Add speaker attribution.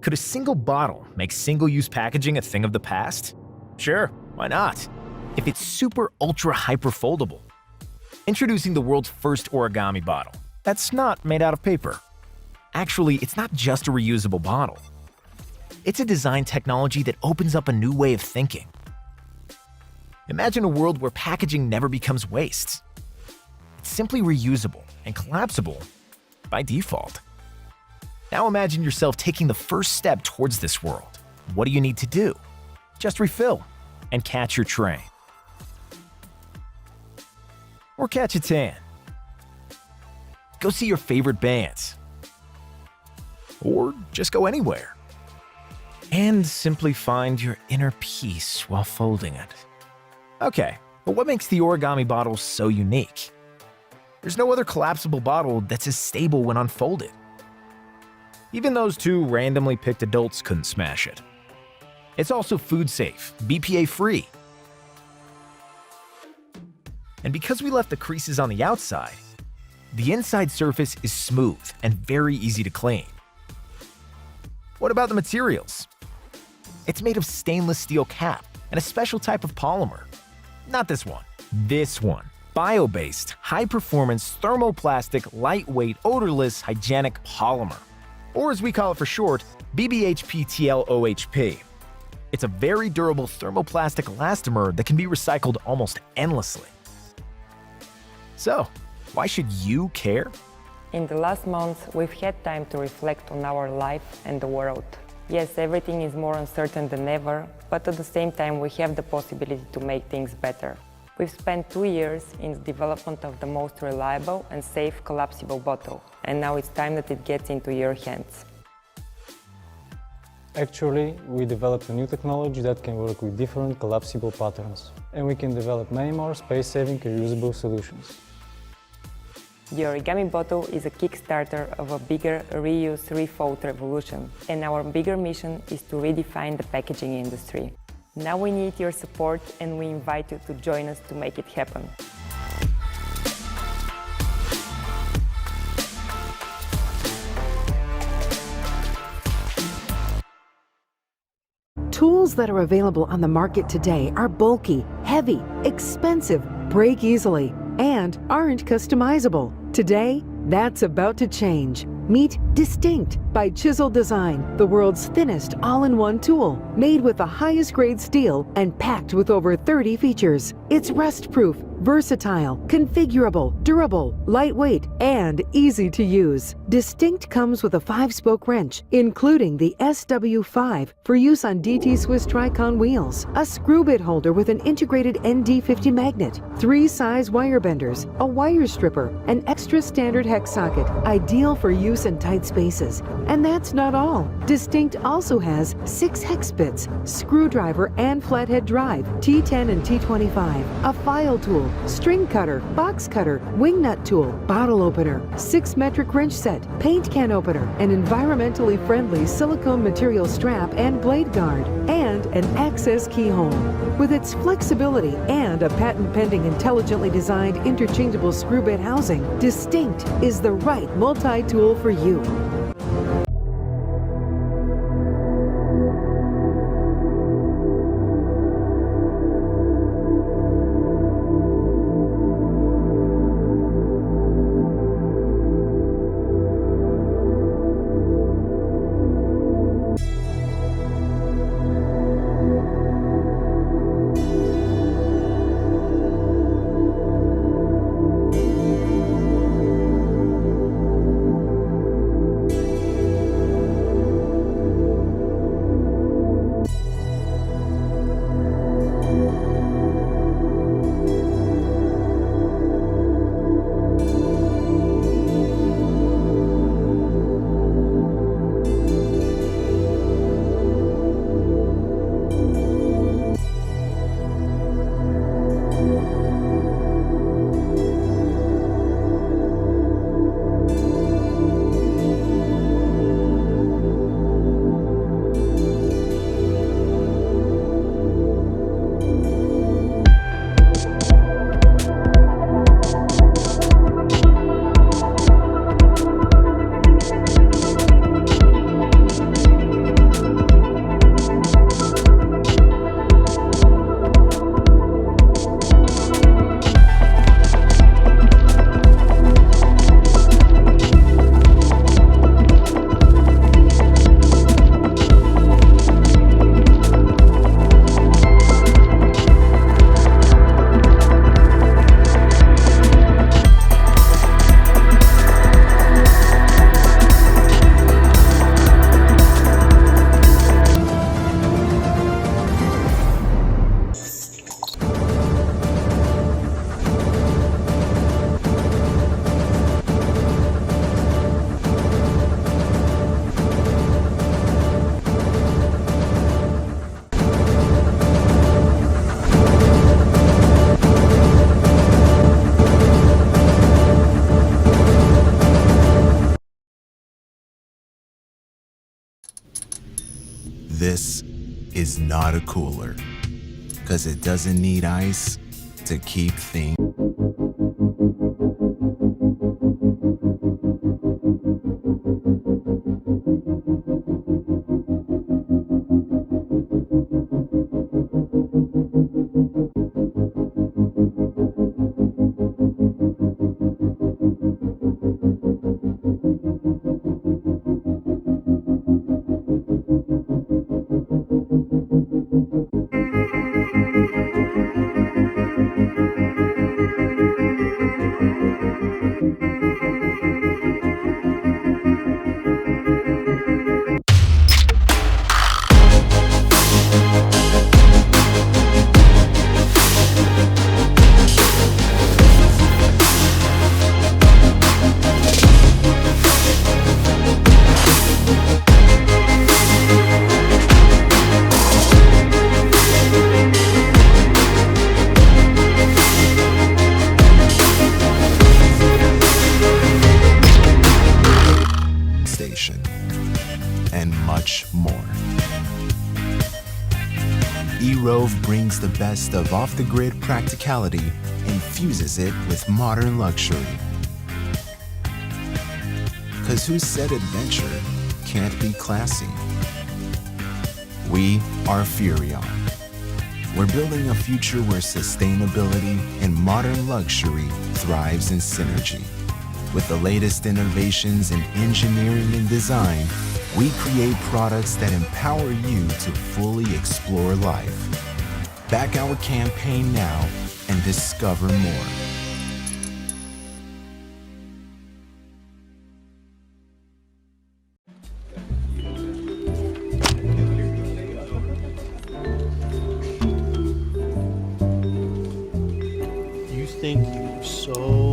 Speaker 1: Could a single bottle make single-use packaging a thing of the past? Sure, why not? If it's super ultra hyper foldable. Introducing the world's first origami bottle. That's not made out of paper. Actually, it's not just a reusable bottle. It's a design technology that opens up a new way of thinking. Imagine a world where packaging never becomes waste. It's simply reusable and collapsible by default. Now imagine yourself taking the first step towards this world. What do you need to do? Just refill and catch your train. Or catch a tan. Go see your favorite bands. Or just go anywhere. And simply find your inner peace while folding it. Okay, but what makes the origami bottle so unique? There's no other collapsible bottle that's as stable when unfolded. Even those two randomly picked adults couldn't smash it. It's also food safe, BPA free. And because we left the creases on the outside, the inside surface is smooth and very easy to clean. What about the materials? It's made of stainless steel cap and a special type of polymer. Not this one. This one. Bio-based, high-performance, thermoplastic, lightweight, odorless, hygienic polymer. Or as we call it for short, BBHPTLOHP. It's a very durable thermoplastic elastomer that can be recycled almost endlessly. So, why should you care?
Speaker 2: In the last months, we've had time to reflect on our life and the world. Yes, everything is more uncertain than ever, but at the same time we have the possibility to make things better. We've spent 2 years in the development of the most reliable and safe collapsible bottle, and now it's time that it gets into your hands.
Speaker 3: Actually, we developed a new technology that can work with different collapsible patterns, and we can develop many more space-saving reusable solutions.
Speaker 2: The Origami Bottle is a Kickstarter of a bigger reuse refold revolution, and our bigger mission is to redefine the packaging industry. Now we need your support, and we invite you to join us to make it happen.
Speaker 4: Tools that are available on the market today are bulky, heavy, expensive, break easily, and aren't customizable. Today, that's about to change. Meet Distinct by Chisel Design, the world's thinnest all-in-one tool, made with the highest grade steel and packed with over 30 features. It's rust-proof, versatile, configurable, durable, lightweight, and easy to use. Distinct comes with a 5-spoke wrench, including the SW5 for use on DT Swiss Tricon wheels, a screw bit holder with an integrated ND50 magnet, 3 size wire benders, a wire stripper, an extra standard hex socket, ideal for use in tight spaces. And that's not all. Distinct also has 6 hex bits, screwdriver and flathead drive, T10 and T25, a file tool, string cutter, box cutter, wing nut tool, bottle opener, 6 metric wrench set, paint can opener, an environmentally friendly silicone material strap and blade guard, and an access keyhole. With its flexibility and a patent-pending intelligently designed interchangeable screw bit housing, Distinct is the right multi-tool for you.
Speaker 5: This is not a cooler, because it doesn't need ice to keep things. And much more. eRove brings the best of off-the-grid practicality and fuses it with modern luxury. Cause who said adventure can't be classy? We are Furrion. We're building a future where sustainability and modern luxury thrives in synergy. With the latest innovations in engineering and design, we create products that empower you to fully explore life. Back our campaign now and discover more.
Speaker 6: You think you're so